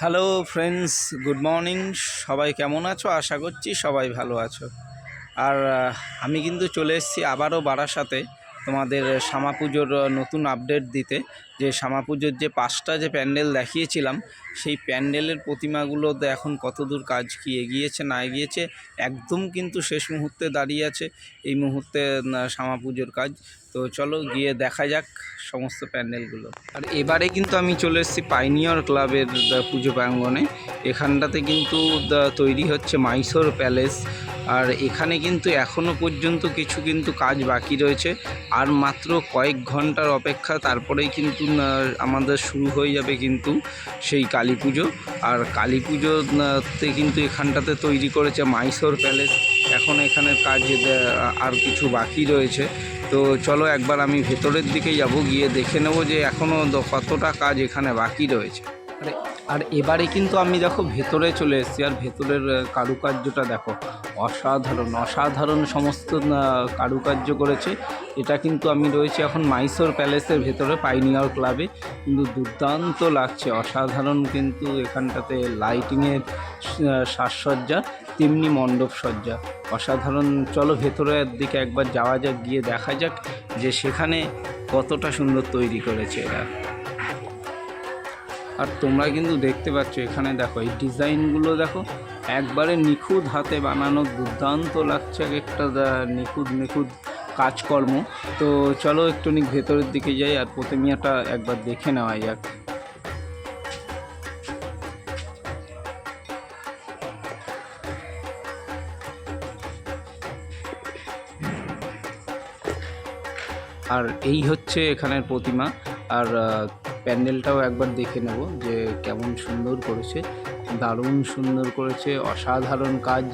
Hello friends, good morning. সবাই কেমন আছো? আশা করছি সবাই ভালো আছো। আর আমি কিন্তু চলে এসেছি আবারও বারাসাতে তোমাদের শ্যামা পুজোর নতুন আপডেট দিতে। যে শ্যামা পুজোর যে 5টা যে প্যান্ডেল দেখিয়েছিলাম, সেই প্যান্ডেলের প্রতিমাগুলো এখন কতদূর কাজ কি এগিয়েছে না এগিয়েছে, একদম কিন্তু শেষ মুহূর্তে দাঁড়িয়ে আছে এই মুহূর্তে শ্যামা পুজোর কাজ। তো চলো গিয়ে দেখা যাক সমস্ত প্যান্ডেলগুলো। আর এবারে কিন্তু আমি চলে এসেছি পাইনিয়র ক্লাবের পুজো প্রাঙ্গণে। এখানটাতে কিন্তু তৈরি হচ্ছে মাইসোর প্যালেস। আর এখানে কিন্তু এখনও পর্যন্ত কিছু কিন্তু কাজ বাকি রয়েছে। আর মাত্র কয়েক ঘন্টার অপেক্ষা, তারপরেই কিন্তু আমাদের শুরু হয়ে যাবে কিন্তু সেই কালী পুজো। আর কালী পুজোতে কিন্তু এখানটাতে তৈরি করেছে মাইসোর প্যালেস। এখন এখানের কাজ আর কিছু বাকি রয়েছে। তো চলো একবার আমি ভেতরের দিকে যাব, গিয়ে দেখে নেব যে এখনও কতটা কাজ এখানে বাকি রয়েছে। আর এবারে কিন্তু আমি দেখো ভেতরে চলে এসেছি। আর ভেতরের কারুকার্যটা দেখো, অসাধারণ অসাধারণ সমস্ত কারুকার্য করেছে। এটা কিন্তু আমি রয়েছি এখন মাইসোর প্যালেসের ভেতরে পাইনিয়র ক্লাবে। কিন্তু দুর্দান্ত লাগছে, অসাধারণ কিন্তু এখানটাতে লাইটিংয়ের সাজসজ্জা, তেমনি মণ্ডপ সজ্জা অসাধারণ। চলো ভেতরের দিকে একবার যাওয়া যাক, গিয়ে দেখা যাক যে সেখানে কতটা সুন্দর তৈরি করেছে এরা। আর তোমরা কিন্তু দেখতে পাচ্ছ এখানে দেখো এই ডিজাইনগুলো দেখো, একবারে নিখুঁত হাতে বানানো, দুর্দান্ত লাগছে এক একটা নিখুঁত নিখুঁত কাজকর্ম। তো চলো একটুখানি ভেতরের দিকে যাই আর প্রতিমাটা একবার দেখে নেওয়া যাক। আর এই হচ্ছে এখানের প্রতিমা। আর প্যান্ডেলটাও একবার দেখে নেব যে কেমন সুন্দর করেছে, দারুণ সুন্দর করেছে, অসাধারণ কাজ।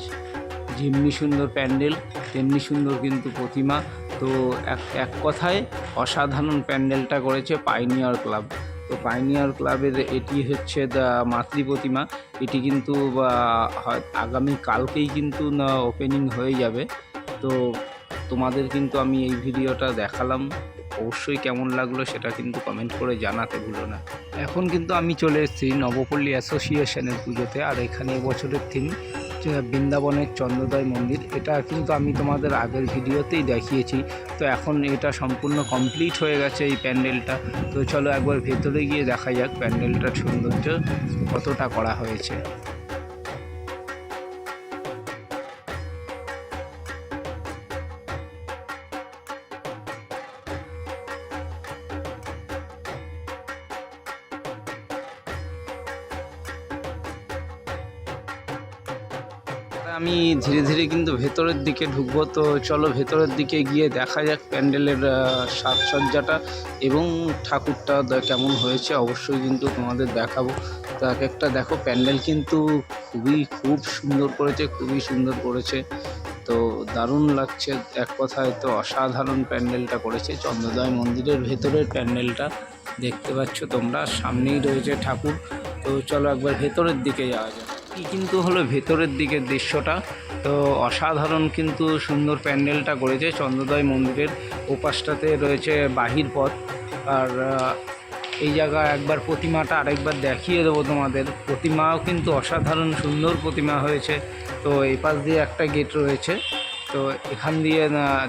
যেমনি সুন্দর প্যান্ডেল তেমনি সুন্দর কিন্তু প্রতিমা। তো এক কথায় অসাধারণ প্যান্ডেলটা করেছে পাইনিয়র ক্লাব। তো পাইনিয়র ক্লাবের এটি হচ্ছে মাতৃ প্রতিমা। এটি কিন্তু আগামী কালকেই কিন্তু ওপেনিং হয়ে যাবে। তো তোমাদের কিন্তু আমি এই ভিডিওটা দেখালাম, অবশ্যই কেমন লাগলো সেটা কিন্তু কমেন্ট করে জানাতে ভুলো না। এখন কিন্তু আমি চলে এসেছি নবপল্লী অ্যাসোসিয়েশনের পুজোতে। আর এখানে এবছরের থিম বৃন্দাবনের চন্দ্রোদয় মন্দির। এটা কিন্তু আমি তোমাদের আগের ভিডিওতেই দেখিয়েছি। তো এখন এটা সম্পূর্ণ কমপ্লিট হয়ে গেছে এই প্যান্ডেলটা। তো চলো একবার ভেতরে গিয়ে দেখা যাক প্যান্ডেলটার সৌন্দর্য কতটা করা হয়েছে। আমি ধীরে ধীরে কিন্তু ভেতরের দিকে ঢুকবো। তো চলো ভেতরের দিকে গিয়ে দেখা যাক প্যান্ডেলের সাজসজ্জাটা এবং ঠাকুরটা কেমন হয়েছে, অবশ্যই কিন্তু তোমাদের দেখাবো। তো এক একটা দেখো প্যান্ডেল কিন্তু খুব সুন্দর করেছে, খুবই সুন্দর করেছে। তো দারুণ লাগছে এক কথায়। তো অসাধারণ প্যান্ডেলটা করেছে চন্দ্রোদয় মন্দিরের ভেতরের প্যান্ডেলটা দেখতে পাচ্ছ তোমরা, সামনেই রয়েছে ঠাকুর। তো চলো একবার ভেতরের দিকে যাওয়া যাক। এই কিন্তু হলো ভেতরের দিকের দৃশ্যটা। তো অসাধারণ কিন্তু সুন্দর প্যান্ডেলটা করেছে চন্দ্রোদয় মন্দিরের। ওপাশটাতে রয়েছে বাহির পথ। আর এই জায়গা একবার প্রতিমাটা আরেকবার দেখিয়ে দেবো তোমাদের। প্রতিমাও কিন্তু অসাধারণ সুন্দর প্রতিমা হয়েছে। তো এই পাশ দিয়ে একটা গেট রয়েছে, তো এখান দিয়ে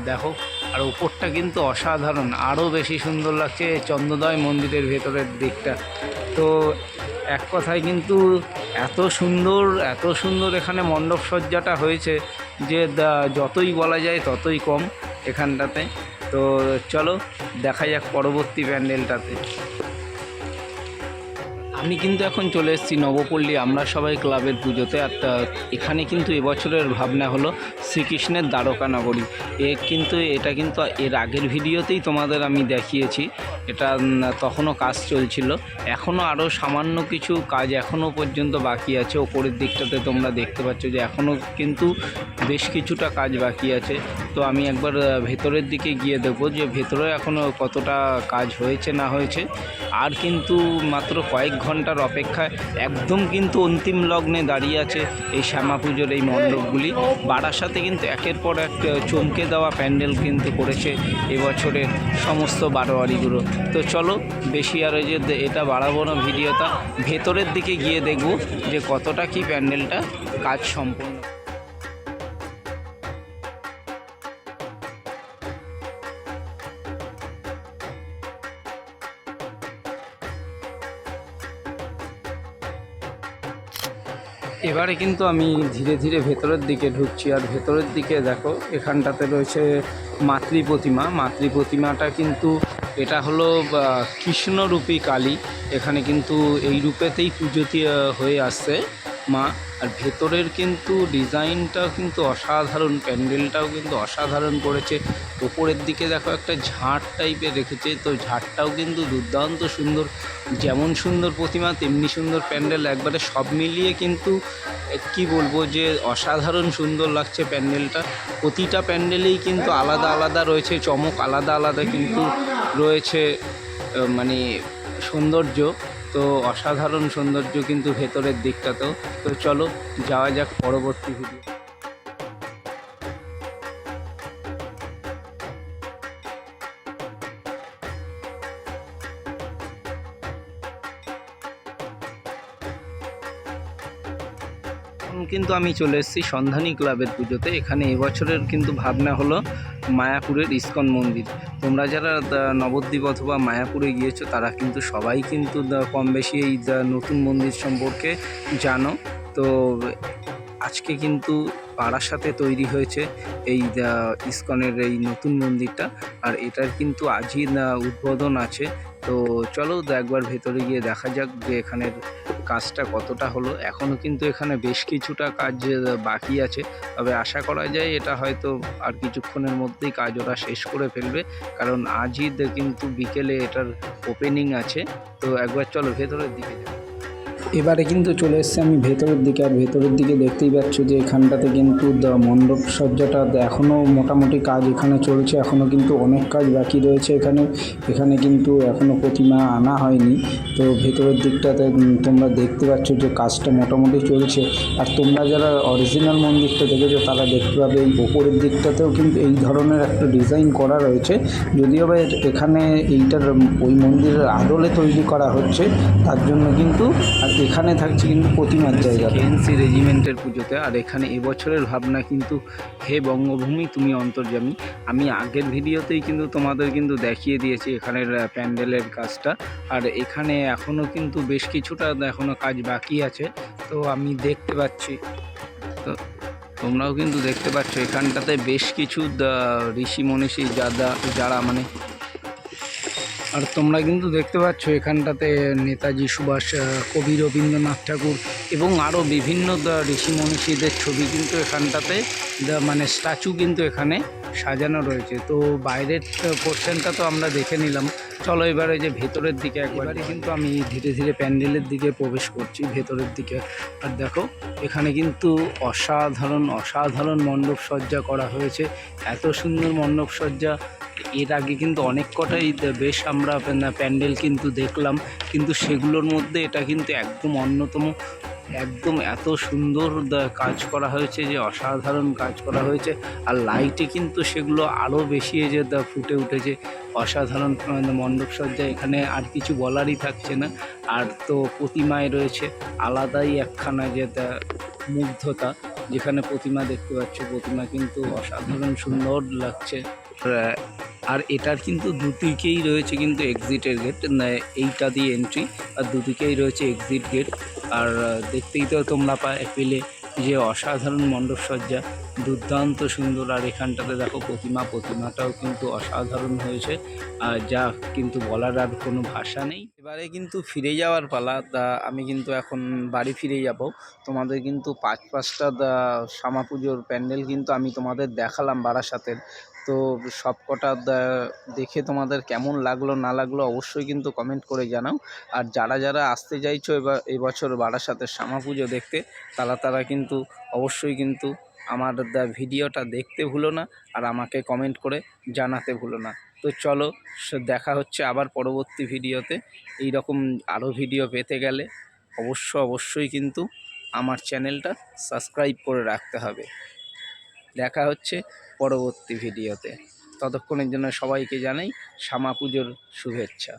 দেখো। আর উপরটা কিন্তু অসাধারণ, আরও বেশি সুন্দর লাগছে চন্দ্রোদয় মন্দিরের ভেতরের দিকটা। তো এক কথায় কিন্তু এত সুন্দর এখানে মণ্ডপ সজ্জাটা হয়েছে যে যতই বলা যায় ততই কম এখানটাতে। তো চলো দেখা যাক পরবর্তী প্যান্ডেলটাতে। আমি কিন্তু এখন চলে এসেছি নবপল্লী আমরা সবাই ক্লাবের পুজোতে। আর এখানে কিন্তু এবছরের ভাবনা হলো শ্রীকৃষ্ণের দ্বারকা নগরী। এটা কিন্তু এর আগের ভিডিওতেই তোমাদের আমি দেখিয়েছি। এটা তখনও কাজ চলছিল, এখনও আরও সামান্য কিছু কাজ এখনও পর্যন্ত বাকি আছে। ওপরের দিকটাতে তোমরা দেখতে পাচ্ছ যে এখনও কিন্তু বেশ কিছুটা কাজ বাকি আছে। তো আমি একবার ভেতরের দিকে গিয়ে দেখবো যে ভেতরে এখনও কতটা কাজ হয়েছে না হয়েছে। আর কিন্তু মাত্র কয়েক ঘন্টার অপেক্ষায় একদম কিন্তু অন্তিম লগ্নে দাঁড়িয়ে আছে এই শ্যামা পুজোর এই মণ্ডপগুলি। বারাসাতে কিন্তু একের পর এক চমকে দেওয়া প্যান্ডেল কিন্তু করেছে এবছরের সমস্ত বারোয়ারিগুলো। তো চলো বেশি আর ওই যে এটা বাড়াবো না ভিডিওটা, ভেতরের দিকে গিয়ে দেখব যে কতটা কি প্যান্ডেলটা কাজ সম্পূর্ণ। এবারে কিন্তু আমি ধীরে ধীরে ভেতরের দিকে ঢুকছি, আর ভেতরের দিকে দেখো এখানটাতে রয়েছে মাতৃ প্রতিমা। মাতৃ প্রতিমাটা কিন্তু এটা হলো কৃষ্ণরূপী কালী, এখানে কিন্তু এই রূপেতেই পুজোটি হয়ে আসছে মা। আর ভেতরের কিন্তু ডিজাইনটাও কিন্তু অসাধারণ, প্যান্ডেলটাও কিন্তু অসাধারণ করেছে। ওপরের দিকে দেখো একটা ঝাড় টাইপের রেখেছে, তো ঝাড়টাও কিন্তু দুর্দান্ত সুন্দর। যেমন সুন্দর প্রতিমা তেমনি সুন্দর প্যান্ডেল, একবারে সব মিলিয়ে কিন্তু কি বলবো যে অসাধারণ সুন্দর লাগছে প্যান্ডেলটা। প্রতিটা প্যান্ডেলেই কিন্তু আলাদা আলাদা রয়েছে চমক, আলাদা আলাদা কিন্তু রয়েছে মানে সৌন্দর্য। তো অসাধারণ সৌন্দর্য কিন্তু ভেতরের দিকটাতেও। তো চলো যাওয়া যাক পরবর্তী ভিডিও। কিন্তু আমি চলে এসেছি সন্ধানী ক্লাবের পুজোতে। এখানে এবছরের কিন্তু ভাবনা হলো মায়াপুরের ইস্কন মন্দির। তোমরা যারা নবদ্বীপ অথবা মায়াপুরে গিয়েছো তারা কিন্তু সবাই কিন্তু কম বেশি এই নতুন মন্দির সম্পর্কে জানো। তো আজকে কিন্তু বারাসাতে তৈরি হয়েছে এই ইস্কনের এই নতুন মন্দিরটা, আর এটার কিন্তু আজই উদ্বোধন আছে। তো চলো একবার ভেতরে গিয়ে দেখা যাক যে এখানের কাজটা কতটা হলো। এখনও কিন্তু এখানে বেশ কিছুটা কাজ বাকি আছে, তবে আশা করা যায় এটা হয়তো আর কিছুক্ষণের মধ্যেই কাজ ওরা শেষ করে ফেলবে, কারণ আজই কিন্তু বিকেলে এটার ওপেনিং আছে। তো একবার চলো ভেতরের দিকে যাই। এবারে কিন্তু চলে এসেছি আমি ভেতরের দিকে, আর ভেতরের দিকে দেখতেই পাচ্ছ যে এখানটাতে কিন্তু মণ্ডপ সজ্জাটা এখনও মোটামুটি কাজ এখানে চলছে, এখনও কিন্তু অনেক কাজ বাকি রয়েছে এখানে কিন্তু এখনও প্রতিমা আনা হয়নি। তো ভেতরের দিকটাতে তোমরা দেখতে পাচ্ছ যে কাজটা মোটামুটি চলছে। আর তোমরা যারা অরিজিনাল মন্দিরটা দেখেছো তারা দেখতে পাবে এই ওপরের দিকটাতেও কিন্তু এই ধরনের একটা ডিজাইন করা রয়েছে, যদিও বা এখানে এইটার ওই মন্দিরের আদলে তৈরি করা হচ্ছে, তার জন্য কিন্তু আর এখানে থাকছে কিন্তু প্রতিমার জায়গা কেএনসি রেজিমেন্টের পুজোতে। আর এখানে এবছরের ভাবনা কিন্তু হে বঙ্গভূমি তুমি অন্তর্যামী। আমি আগের ভিডিওতেই কিন্তু তোমাদের কিন্তু দেখিয়ে দিয়েছি এখানের প্যান্ডেলের কাজটা, আর এখানে এখনও কিন্তু বেশ কিছুটা এখনও কাজ বাকি আছে। তো আমি দেখতে পাচ্ছি, তো তোমরাও কিন্তু দেখতে পাচ্ছ এখানটাতে বেশ কিছু ঋষি মনীষী যারা মানে, আর তোমরা কিন্তু দেখতে পাচ্ছ এখানটাতে নেতাজি সুভাষ, কবি রবীন্দ্রনাথ ঠাকুর এবং আরও বিভিন্ন ঋষি মনীষীদের ছবি কিন্তু এখানটাতে মানে স্ট্যাচু কিন্তু এখানে সাজানো রয়েছে। তো বাইরের পোর্শনটা তো আমরা দেখে নিলাম, চলো এবারে যে ভেতরের দিকে একবারে কিন্তু আমি ধীরে ধীরে প্যান্ডেলের দিকে প্রবেশ করছি ভেতরের দিকে। আর দেখো এখানে কিন্তু অসাধারণ মণ্ডপ সজ্জা করা হয়েছে, এত সুন্দর মণ্ডপ সজ্জা এর আগে কিন্তু অনেক কটাই বেশ আমরা প্যান্ডেল কিন্তু দেখলাম, কিন্তু সেগুলোর মধ্যে এটা কিন্তু একদম অন্যতম। একদম এত সুন্দর কাজ করা হয়েছে যে অসাধারণ কাজ করা হয়েছে, আর লাইটে কিন্তু সেগুলো আরও বেশি যে ফুটে উঠেছে। অসাধারণ মণ্ডপ সজ্জা, এখানে আর কিছু বলারই থাকছে না। আর তো প্রতিমায় রয়েছে আলাদাই একখানা যে মুগ্ধতা, যেখানে প্রতিমা দেখতে পাচ্ছ, প্রতিমা কিন্তু অসাধারণ সুন্দর লাগছে। আর এটার কিন্তু দুদিকেই রয়েছে কিন্তু এক্সিটের গেট, এইটা দিয়ে এন্ট্রি, আর দুদিকেই রয়েছে এক্সিট গেট। আর দেখতেই তো তোমরা পেলে যে অসাধারণ মণ্ডপ সজ্জা, দুর্দান্ত সুন্দর। আর এখানটাতে দেখো প্রতিমাটাও কিন্তু অসাধারণ হয়েছে, যা কিন্তু বলার আর কোনো ভাষা নেই। এবারে কিন্তু ফিরে যাওয়ার পালা, আমি কিন্তু এখন বাড়ি ফিরে যাব। তোমাদের কিন্তু পাঁচটা শ্যামা পুজোর প্যান্ডেল কিন্তু আমি তোমাদের দেখালাম বারাসাতের। তো সব কটা দেখে তোমাদের কেমন লাগলো না লাগলো অবশ্যই কিন্তু কমেন্ট করে জানাও। আর যারা আসতে চাইছো এবছর বারাসাতের শ্যামা পুজো দেখতে, তারা কিন্তু অবশ্যই কিন্তু আমার ভিডিওটা দেখতে ভুলো না, আর আমাকে কমেন্ট করে জানাতে ভুলো না। তো চলো দেখা হচ্ছে আবার পরবর্তী ভিডিওতে। এই রকম আরও ভিডিও পেতে গেলে অবশ্যই কিন্তু আমার চ্যানেলটা সাবস্ক্রাইব করে রাখতে হবে। দেখা হচ্ছে পরবর্তী ভিডিওতে। ততক্ষণের জন্য সবাইকে জানাই শ্যামা পুজোর শুভেচ্ছা।